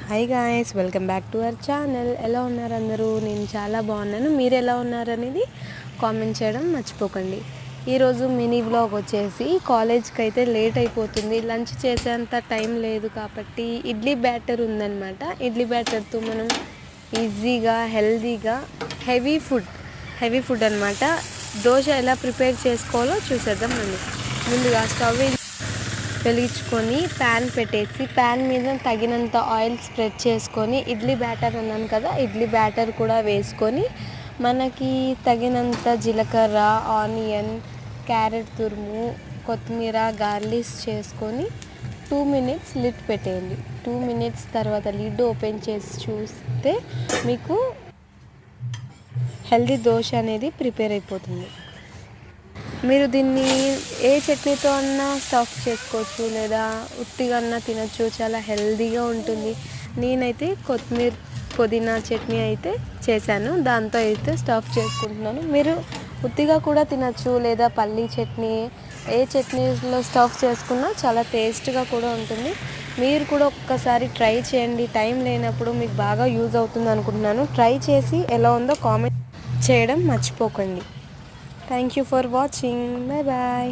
Hi guys, welcome back to our channel. ఎలా ఉన్నారు అందరూ? నేను చాలా బాగున్నాను. మీరు ఎలా ఉన్నారు అనేది కామెంట్ చేయడం మర్చిపోకండి. ఈరోజు మినీ వ్లాగ్ వచ్చేసి కాలేజ్కి అయితే లేట్ అయిపోతుంది. లంచ్ చేసేంత టైం లేదు కాబట్టి ఇడ్లీ బ్యాటర్ ఉందన్నమాట. ఇడ్లీ బ్యాటర్తో మనం ఈజీగా హెల్దీగా హెవీ ఫుడ్ అనమాట దోశ ఎలా ప్రిపేర్ చేసుకోవాలో చూసేద్దాం. ముందుగా స్టవ్ వెలిగించుకొని ప్యాన్ పెట్టేసి ప్యాన్ మీద తగినంత ఆయిల్ స్ప్రెడ్ చేసుకొని ఇడ్లీ బ్యాటర్ అన్నాను కదా, ఇడ్లీ బ్యాటర్ కూడా వేసుకొని మనకి తగినంత జీలకర్ర, ఆనియన్, క్యారెట్ తురుము, కొత్తిమీర గార్లిష్ చేసుకొని 2 minutes లిడ్ పెట్టేయండి. 2 minutes తర్వాత లిడ్ ఓపెన్ చేసి చూస్తే మీకు హెల్దీ దోశ అనేది ప్రిపేర్ అయిపోతుంది. మీరు దీన్ని ఏ చట్నీతో అన్నా స్టఫ్ చేసుకోవచ్చు, లేదా ఉట్టిగా అన్నా తినచ్చు. చాలా హెల్దీగా ఉంటుంది. నేనైతే కొత్తిమీర పుదీనా చట్నీ అయితే చేశాను, దాంతో అయితే స్టఫ్ చేసుకుంటున్నాను. మీరు ఉట్టిగా కూడా తినచ్చు, లేదా పల్లీ చట్నీ, ఏ చట్నీలో స్టఫ్ చేసుకున్నా చాలా టేస్ట్గా కూడా ఉంటుంది. మీరు కూడా ఒక్కసారి ట్రై చేయండి. టైం లేనప్పుడు మీకు బాగా యూజ్ అవుతుంది అనుకుంటున్నాను. ట్రై చేసి ఎలా ఉందో కామెంట్ చేయడం మర్చిపోకండి. Thank you for watching. Bye bye.